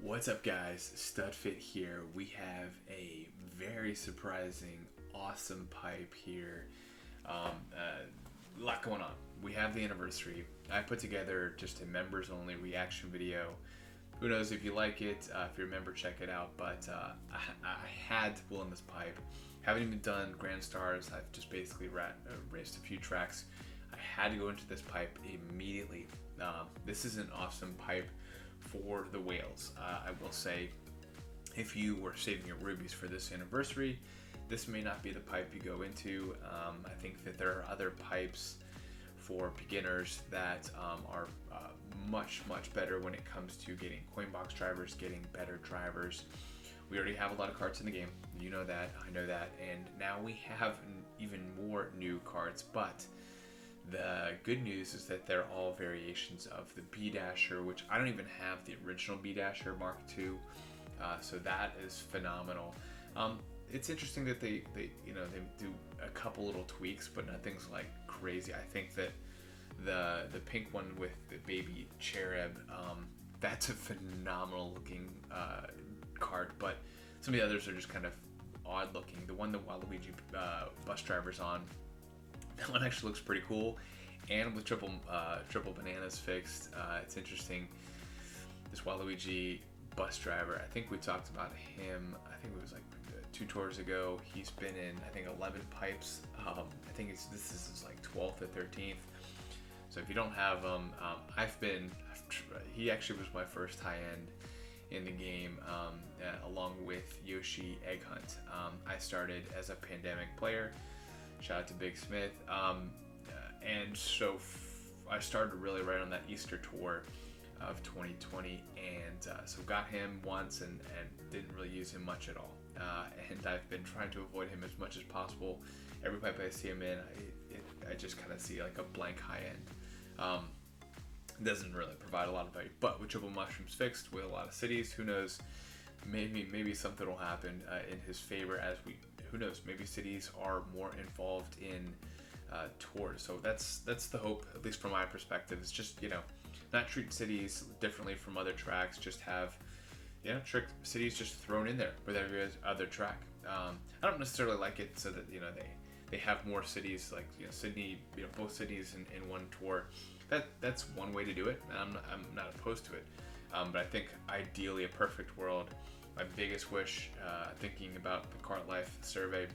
What's up, guys? Studfit here. We have a very surprising, awesome pipe here. A lot going on. We have the anniversary. I put together just a members only reaction video. Who knows if you like it, if you're a member, check it out. But I had to pull in this pipe. Haven't even done Grand Stars. I've just basically raced a few tracks. I had to go into this pipe immediately. This is an awesome pipe for the whales. I will say, if you were saving your rubies for this anniversary, this may not be the pipe you go into. I think that there are other pipes for beginners that are much better when it comes to getting coin box drivers, getting better drivers. We already have a lot of carts in the game. You know that, I know that, and now we have even more new carts, but the good news is that they're all variations of the B-Dasher, which I don't even have the original B-Dasher Mark II, so that is phenomenal. It's interesting that they do a couple little tweaks, but nothing's like crazy. I think that the pink one with the baby cherub, that's a phenomenal looking card, but some of the others are just kind of odd looking. The one that Waluigi bus driver's on, that one actually looks pretty cool, and with triple bananas fixed, it's interesting. This Waluigi bus driver, I think we talked about him, I think it was like 2 tours ago. He's been in, I think, 11 pipes. I think this is his like 12th or 13th. So if you don't have him, he actually was my first high end in the game, along with Yoshi Egg Hunt. I started as a pandemic player. Shout out to Big Smith. And so I started really right on that Easter tour of 2020, and so got him once and didn't really use him much at all. And I've been trying to avoid him as much as possible. Every pipe I see him in, I just kind of see like a blank high end. Doesn't really provide a lot of value. But with triple mushrooms fixed, with a lot of cities, who knows? Maybe something will happen in his favor as who knows? Maybe cities are more involved in tours. So that's the hope, at least from my perspective. It's just not treat cities differently from other tracks. Just have trick cities just thrown in there with every other track. I don't necessarily like it so that they have more cities, like Sydney, both cities in one tour. That's one way to do it, and I'm not opposed to it. But I think ideally, a perfect world, my biggest wish, thinking about the Kart Life survey,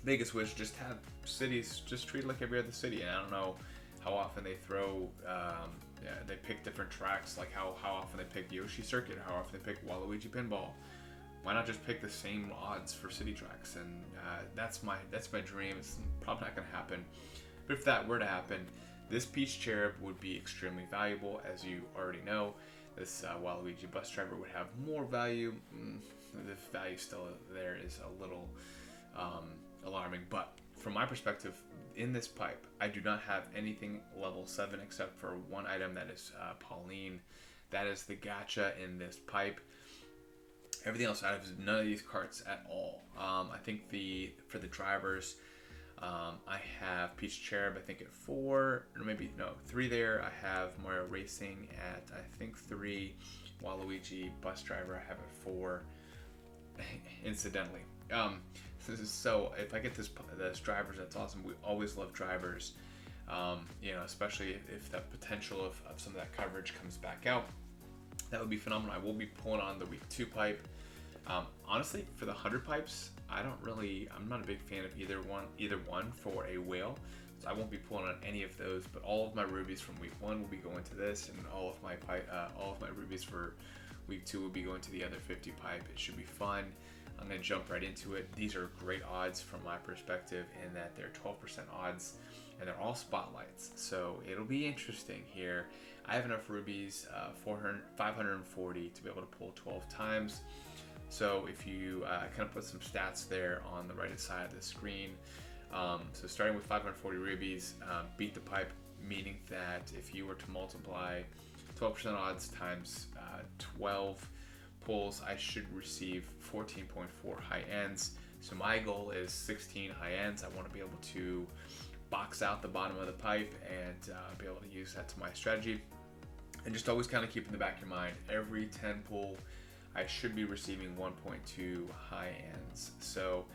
biggest wish, just have cities just treated like every other city. And I don't know how often they throw, they pick different tracks, like how often they pick Yoshi Circuit, how often they pick Waluigi Pinball. Why not just pick the same odds for city tracks? And that's my dream. It's probably not going to happen, but if that were to happen, this Peach Cherub would be extremely valuable. As you already know, this Waluigi bus driver would have more value. The value still there is a little alarming, but from my perspective, in this pipe, I do not have anything level 7 except for one item, that is Pauline. That is the gacha in this pipe. Everything else, I have none of these carts at all. I think for the drivers, I have Peach Cherub, I think at 4, or maybe, no, 3 there. I have Mario Racing at, I think, 3. Waluigi Bus Driver, I have at 4, incidentally. So if I get this drivers, that's awesome. We always love drivers, especially if the potential of some of that coverage comes back out. That would be phenomenal. I will be pulling on the week 2 pipe. Honestly, for the 100 pipes, I'm not a big fan of either one for a whale. So I won't be pulling on any of those, but all of my rubies from week 1 will be going to this, and all of my rubies for week 2 will be going to the other 50 pipe. It should be fun. I'm going to jump right into it. These are great odds from my perspective in that they're 12% odds, and they're all spotlights. So it'll be interesting here. I have enough rubies, 540, to be able to pull 12 times. So if you kind of put some stats there on the right side of the screen. So starting with 540 rubies, beat the pipe, meaning that if you were to multiply 12% odds times 12 pulls, I should receive 14.4 high ends. So my goal is 16 high ends. I want to be able to box out the bottom of the pipe and be able to use that to my strategy. And just always kind of keep in the back of your mind, every 10 pull I should be receiving 1.2 high ends. So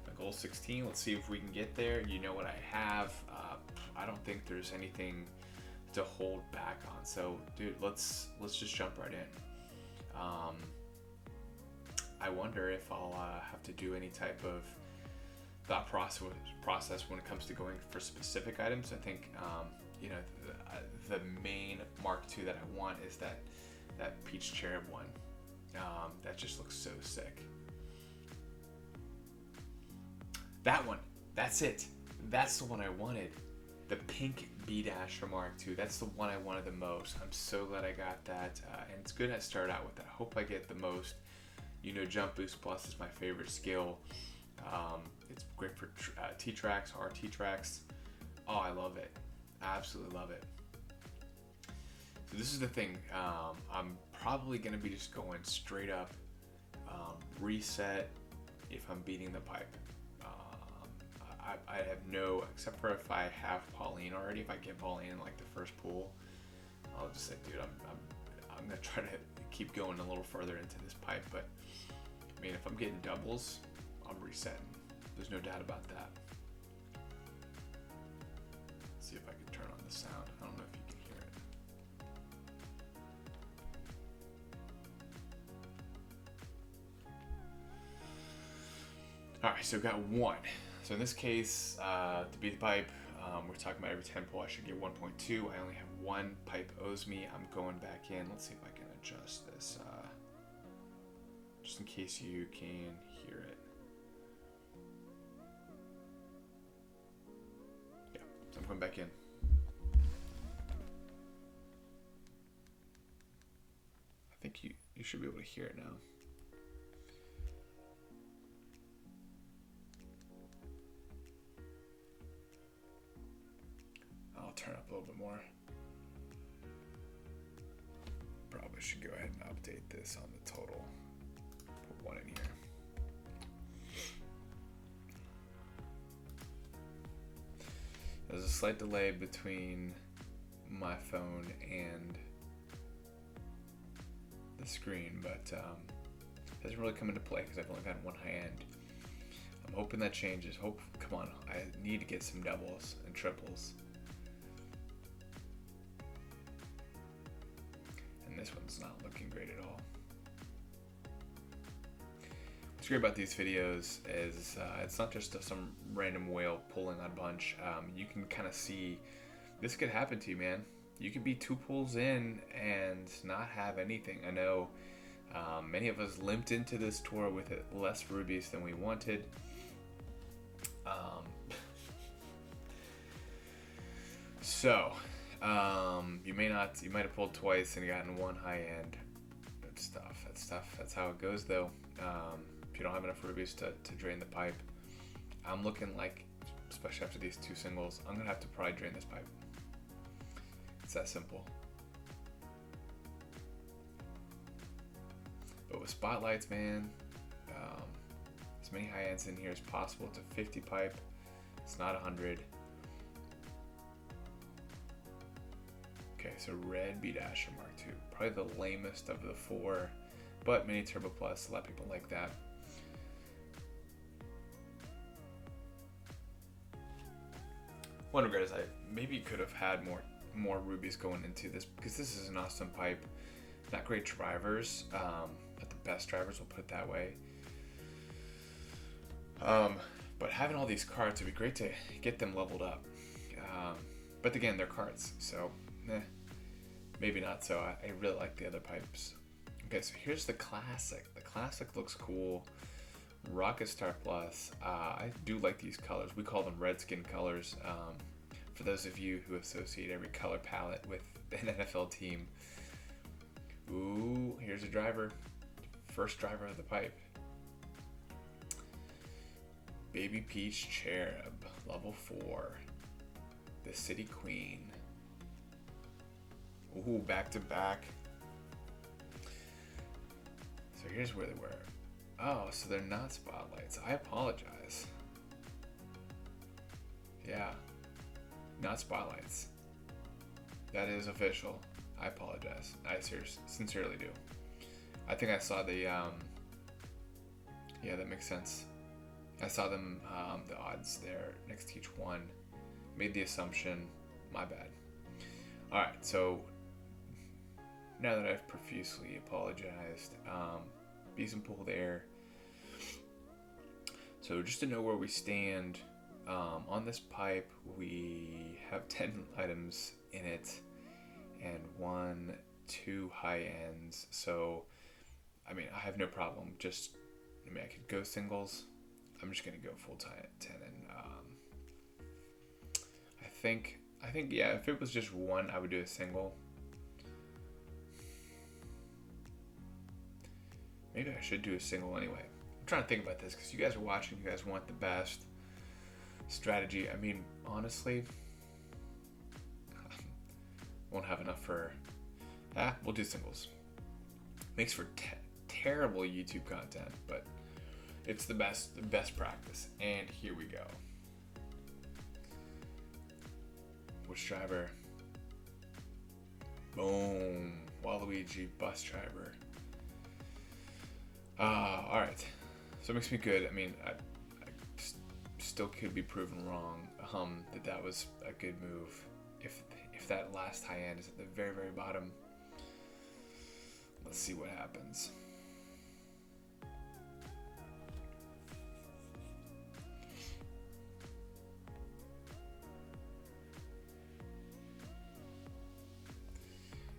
my goal is 16. Let's see if we can get there. You know what I have. I don't think there's anything to hold back on. So dude, let's just jump right in. I wonder if I'll have to do any type of thought process when it comes to going for specific items. I think you know, the main Mark II that I want is that peach cherub one. That just looks so sick. That one, that's it. That's the one I wanted. The pink B-dash from Mark II. That's the one I wanted the most. I'm so glad I got that, and it's good I started out with that. I hope I get the most. You know, Jump Boost Plus is my favorite skill. It's great for T-tracks, RT tracks. Oh, I love it. I absolutely love it. So this is the thing. I'm probably going to be just going straight up reset if I'm beating the pipe. I have no, except for if I have Pauline already. If I get Pauline in like the first pool, I'll just say, dude, I'm gonna try to keep going a little further into this pipe. But I mean, if I'm getting doubles, I'm resetting. There's no doubt about that. Let's see if I can turn on the sound. I don't know if you can hear it. All right, so I've got one. So in this case, to beat the pipe, we're talking about every 10 pull I should get 1.2. I only have one pipe owes me. I'm going back in. Let's see if I can adjust this, just in case you can hear it. Yeah, so I'm going back in. I think you should be able to hear it now. Turn up a little bit more. Probably should go ahead and update this on the total. Put one in here. There's a slight delay between my phone and the screen, but it hasn't really come into play because I've only got one high end. I'm hoping that changes. Come on, I need to get some doubles and triples. This one's not looking great at all. What's great about these videos is it's not just some random whale pulling on a bunch. You can kind of see this could happen to you, man. You could be 2 pulls in and not have anything. I know many of us limped into this tour with less rubies than we wanted. You might have pulled twice and gotten one high end. That's tough. That's how it goes though. If you don't have enough rubies to drain the pipe, I'm looking like, especially after these 2 singles, I'm gonna have to probably drain this pipe. It's that simple. But with spotlights, man, as many high ends in here as possible. It's a 50 pipe. It's not 100. Okay, so red B-dash Mark II, probably the lamest of the 4, but mini turbo plus, a lot of people like that. One regret is I maybe could have had more rubies going into this, because this is an awesome pipe. Not great drivers, not the best drivers, we'll put it that way. But having all these carts, it'd be great to get them leveled up. But again, they're carts, so maybe not. So I really like the other pipes. Okay, so here's the classic. The classic looks cool. Rocket Star Plus. I do like these colors. We call them Redskin colors. For those of you who associate every color palette with an NFL team. Ooh, here's a driver. First driver of the pipe. Baby Peach Cherub, level 4. The City Queen. Ooh, back to back. So here's where they were. Oh, so they're not spotlights. I apologize. Yeah, not spotlights. That is official. I apologize. I sincerely do. I think I saw the, yeah, that makes sense. I saw them, the odds there next to each one. Made the assumption, my bad. Alright, so now that I've profusely apologized, decent pull there. So just to know where we stand, on this pipe, we have 10 items in it and 2 high ends. So, I mean, I have no problem. I could go singles. I'm just gonna go full 10, and I think, yeah, if it was just one, I would do a single. Maybe I should do a single anyway. I'm trying to think about this because you guys are watching. You guys want the best strategy. I mean, honestly, won't have enough for. We'll do singles. Makes for terrible YouTube content, but it's the best practice. And here we go. Which driver? Boom. Waluigi bus driver. Alright. So it makes me good. I mean, I still could be proven wrong that was a good move. If that last high end is at the very, very bottom. Let's see what happens.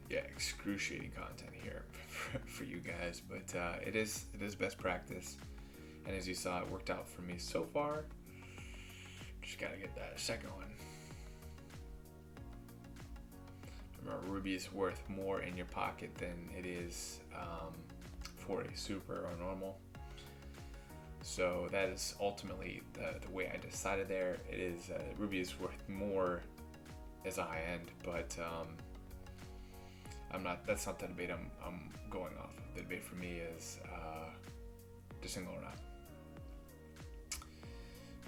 Yeah, excruciating content here for you guys, but it is best practice, and as you saw, it worked out for me so far. Just gotta get that second one. Remember, ruby is worth more in your pocket than it is for a super or normal. So that is ultimately the way I decided there. It is ruby is worth more as a high end, but that's not the debate I'm going off of. The debate for me is just single or not.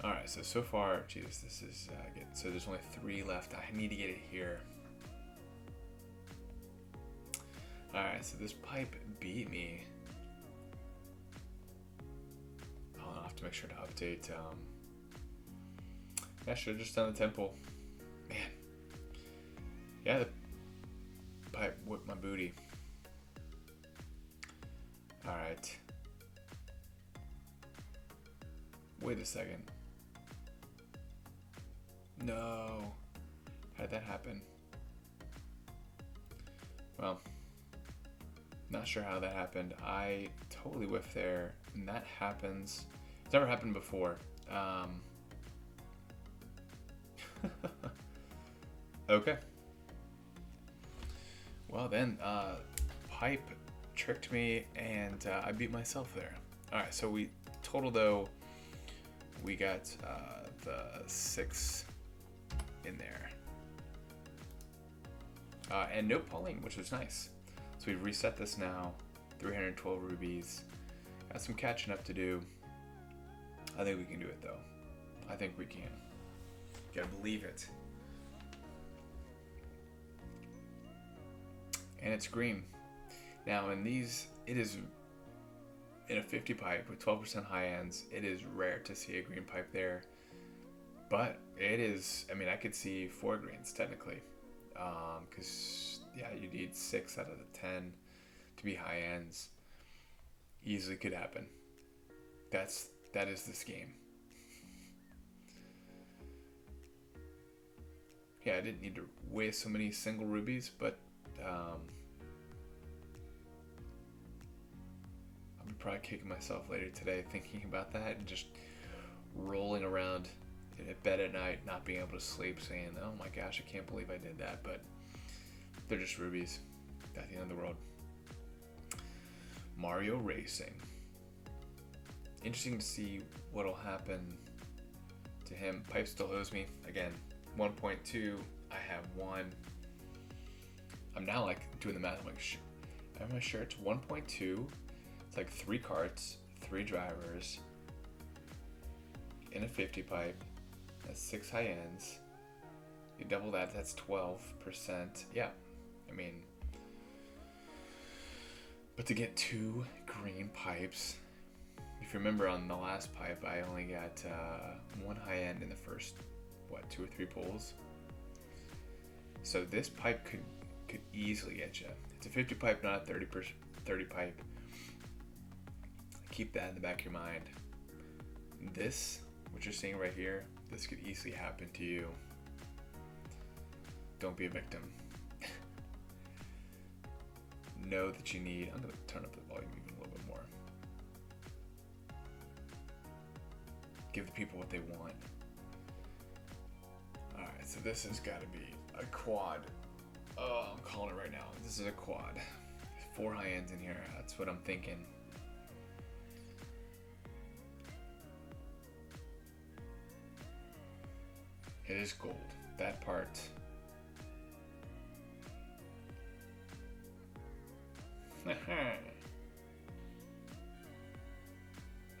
Alright, so far, Jesus, this is good. So there's only 3 left. I need to get it here. Alright, so this pipe beat me. I'll have to make sure to update. I should have just done the temple. Man. Yeah, the pipe whipped my booty. Alright. Wait a second. No. How did that happen? Well, not sure how that happened. I totally whiffed there, and that happens. It's never happened before. Okay. Well then, pipe tricked me, and I beat myself there. Alright, so we total though, we got the 6 in there. And no Pauline, which was nice. So we've reset this now, 312 rubies. Got some catching up to do. I think we can do it though. I think we can. Gotta believe it. And it's green. Now in these, it is in a 50 pipe with 12% high ends. It is rare to see a green pipe there, but it is. I mean, I could see 4 greens technically, because yeah, you need 6 out of the 10 to be high ends. Easily could happen. That is this game. Yeah, I didn't need to waste so many single rubies, but I'll be probably kicking myself later today thinking about that and just rolling around in bed at night, not being able to sleep, saying, "Oh my gosh, I can't believe I did that." But they're just rubies. That's the end of the world. Mario Racing. Interesting to see what'll happen to him. Pipe still owes me. Again, 1.2. I have 1. I'm now like doing the math. I'm like, am I sure it's 1.2? It's like 3 carts, 3 drivers, in a 50 pipe. That's 6 high ends. You double that, that's 12%. Yeah, I mean, But to get 2 green pipes, if you remember on the last pipe, I only got 1 high end in the first, what, 2 or 3 pulls. So this pipe could easily get you. It's a 50 pipe, not a 30 pipe. Keep that in the back of your mind. This, what you're seeing right here, this could easily happen to you. Don't be a victim. Know that you need, I'm going to turn up the volume even a little bit more. Give the people what they want. Alright, so this has got to be a quad. Oh, I'm calling it right now. This is a quad. 4 high ends in here. That's what I'm thinking. It is gold. That part.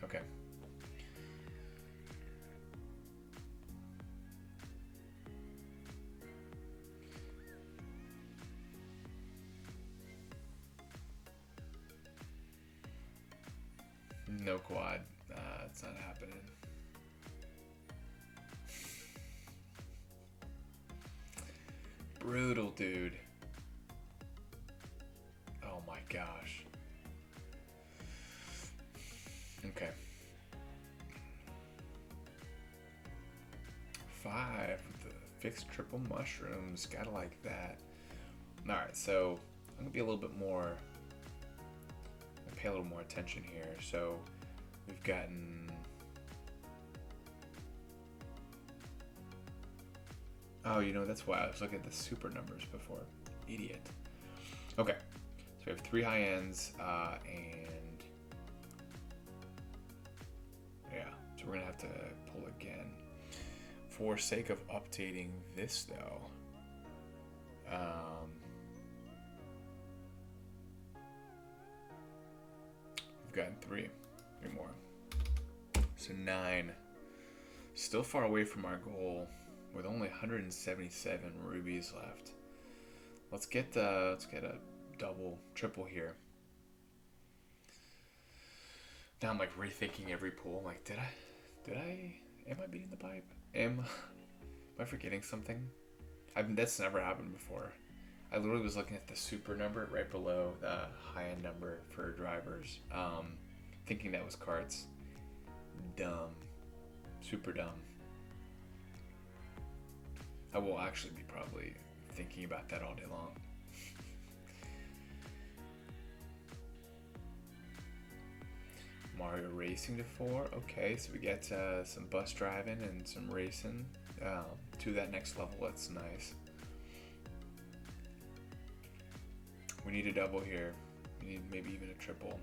Okay. No quad. It's not happening. Brutal, dude. Oh my gosh. Okay. 5 with the fixed triple mushrooms. Gotta like that. Alright, so I'm gonna be a little bit more, pay a little more attention here. So we've gotten, oh, you know, that's why I was looking at the super numbers before. Idiot. Okay, so we have 3 high ends, and yeah, so we're gonna have to pull again. For sake of updating this though, we've gotten 3 more. So 9. Still far away from our goal with only 177 rubies left. Let's get a double, triple here. Now I'm like rethinking every pull. I'm like, am I beating the pipe? Am I forgetting something? That's never happened before. I literally was looking at the super number right below the high-end number for drivers, thinking that was carts. Dumb. Super dumb. I will actually be probably thinking about that all day long. Mario Racing to 4. Okay, so we get some bus driving and some racing to that next level. That's nice. We need a double here. We need maybe even a triple.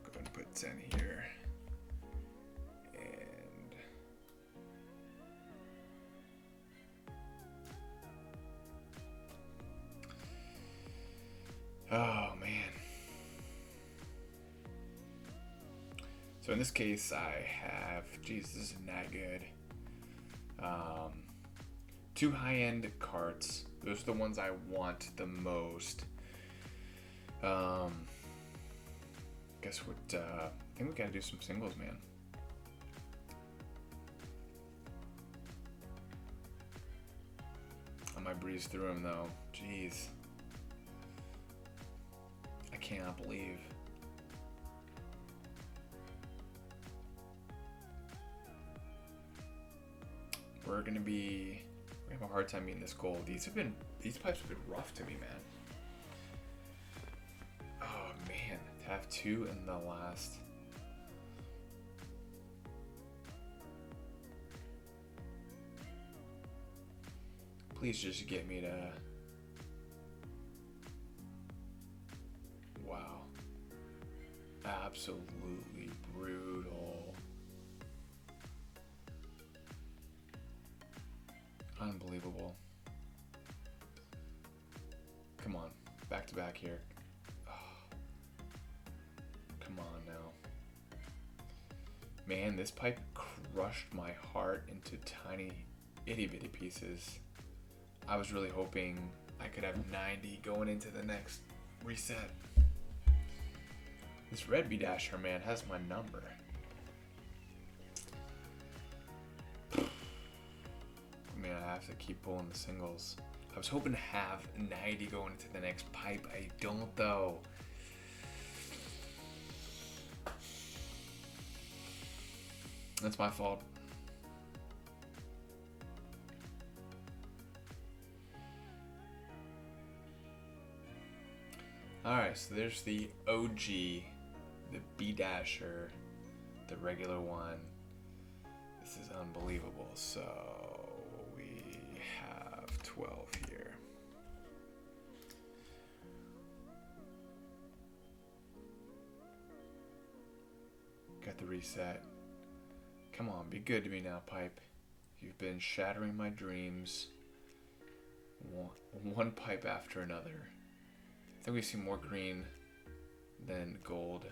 Go ahead and put 10 here. Oh man. So in this case I have, geez, this is not good. 2 high-end carts. Those are the ones I want the most. Guess what, I think we gotta do some singles, man. I might breeze through them though. Jeez. I cannot believe. We're gonna have a hard time meeting this goal. These pipes have been rough to me, man. Oh man, to have 2 in the last. Please just get me to. Wow. Absolutely brutal. Unbelievable. Come on. Back to back here. Oh. Come on now. Man, this pipe crushed my heart into tiny itty bitty pieces. I was really hoping I could have 90 going into the next reset. This red B dasher, man, has my number. Man, I have to keep pulling the singles. I was hoping to have 90 going into the next pipe. I don't, though. That's my fault. Alright, so there's the OG, the B dasher, the regular one. This is unbelievable. So we have 12 here. Got the reset. Come on, be good to me now, pipe. You've been shattering my dreams. One pipe after another. I think we see more green than gold.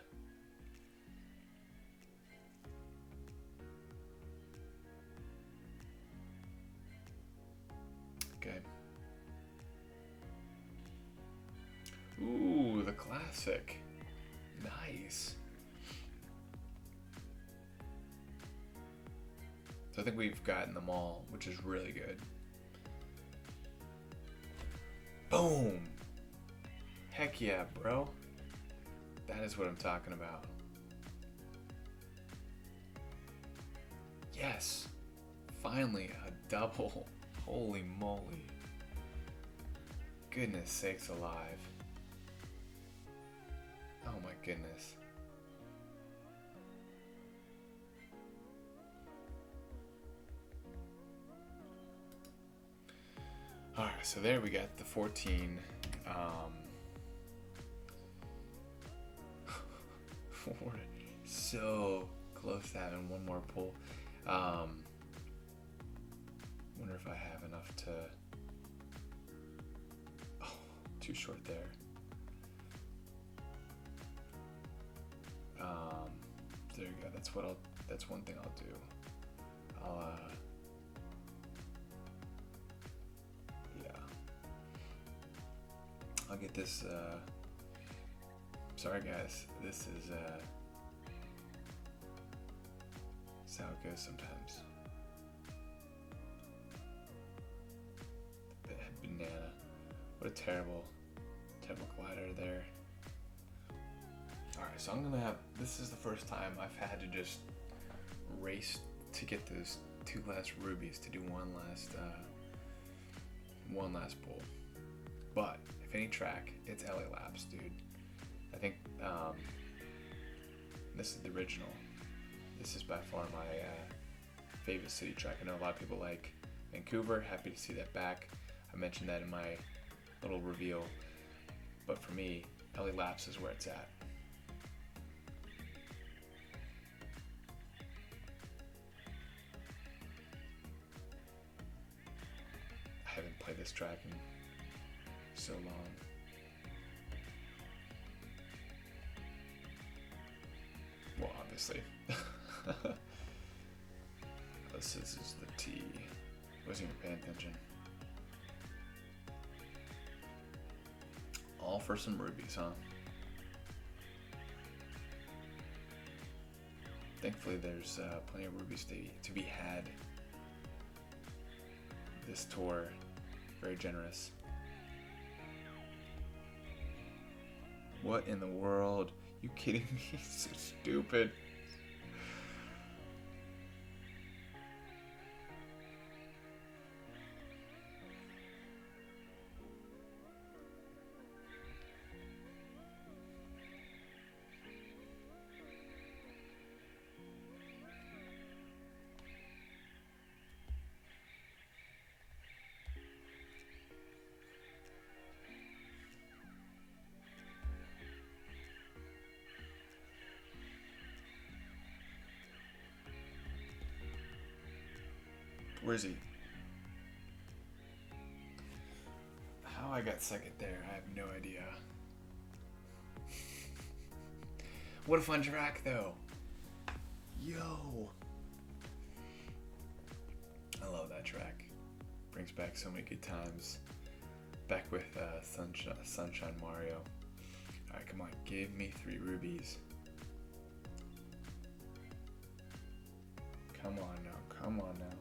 Okay. Ooh, the classic. Nice. So I think we've gotten them all, which is really good. Boom! Heck yeah, bro. That is what I'm talking about. Yes! Finally, a double. Holy moly. Goodness sakes alive. Oh my goodness. Alright, so there we got the 14. We're so close to having one more pull. Wonder if I have enough to... Oh, too short there. There you go. That's one thing I'll do. I'll get this, sorry guys, this is how it goes sometimes. Banana, what a terrible glider there. Alright, so I'm gonna have, this is the first time I've had to just race to get those two last rubies to do one last pull. But if any track, it's LA Laps, dude. I think this is the original. This is by far my favorite city track. I know a lot of people like Vancouver. Happy to see that back. I mentioned that in my little reveal. But for me, LA Laps is where it's at. I haven't played this track in so long. Well, obviously. This is the T. Wasn't even paying attention. All for some rubies, huh? Thankfully, there's plenty of rubies to be had. This tour, very generous. What in the world? You kidding me? So stupid. Where is he? How I got second there, I have no idea. What a fun track, though. Yo. that track. Brings back so many good times. Back with Sunshine Mario. Alright, come on, give me 3 rubies. Come on now, come on now.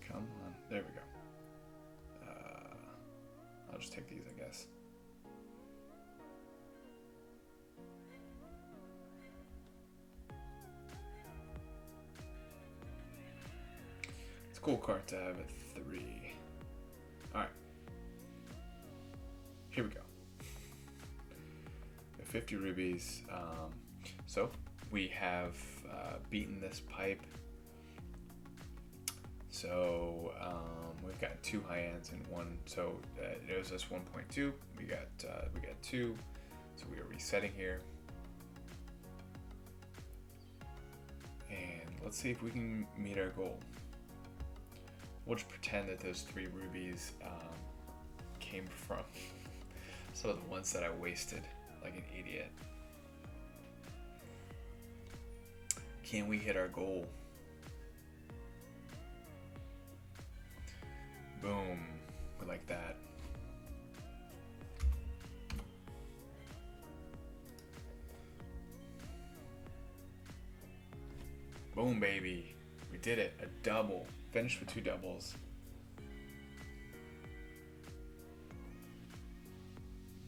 Come on, there we go. I'll just take these, I guess. It's a cool cart to have a 3. Alright. Here we go. 50 rubies. So we have beaten this pipe. So we've got 2 high ends and 1. So it was us 1.2. We got 2. So we are resetting here. And let's see if we can meet our goal. We'll just pretend that those 3 rubies came from some of the ones that I wasted like an idiot. Can we hit our goal? Boom. We like that. Boom, baby. We did it. A double. Finished with 2 doubles.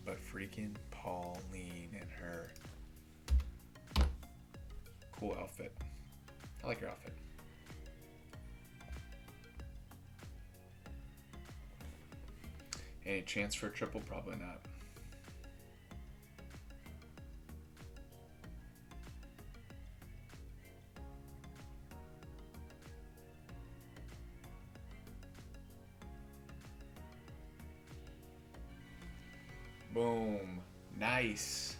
But freaking Pauline and her cool outfit. I like your outfit. Any chance for a triple? Probably not. Boom. Nice.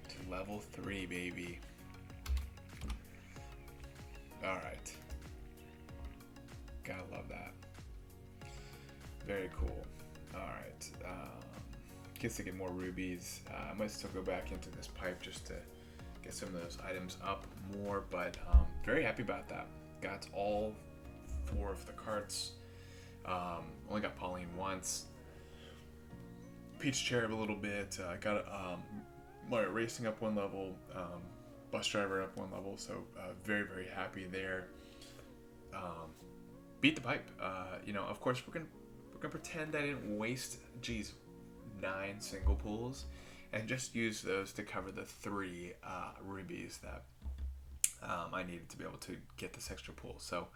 To level 3, baby. Alright. Gotta love that. Very cool. Alright. Gets to get more rubies. I might still go back into this pipe just to get some of those items up more, but very happy about that. Got all 4 of the carts. Only got Pauline once. Peach Cherub a little bit. Got Mario Racing up 1 level. Bus Driver up 1 level. So very, very happy there. Beat the pipe. You know, of course we're gonna pretend I didn't waste 9 single pulls, and just use those to cover the 3 rubies that I needed to be able to get this extra pull. So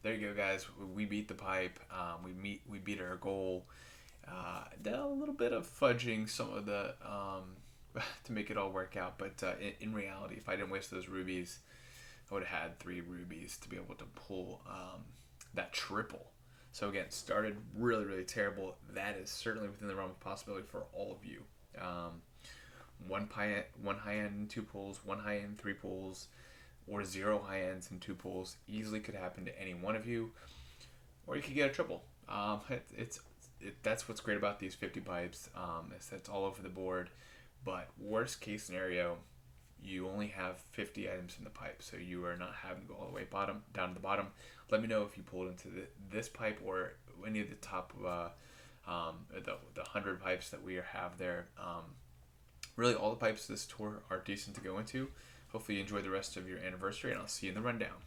there you go, guys. We beat the pipe. We beat our goal. Did a little bit of fudging some of the to make it all work out, but in reality, if I didn't waste those rubies, I would have had 3 rubies to be able to pull that triple. So again, started really, really terrible. That is certainly within the realm of possibility for all of you. 1 high end and 2 pulls, 1 high end, 3 pulls, or 0 high ends and 2 pulls easily could happen to any one of you, or you could get a triple. That's what's great about these 50 pipes. Is that it's all over the board. But worst case scenario, you only have 50 items in the pipe, so you are not having to go all the way down to the bottom. Let me know if you pulled into this pipe or any of the top the 100 pipes that we have there. Really, all the pipes this tour are decent to go into. Hopefully you enjoy the rest of your anniversary, and I'll see you in the rundown.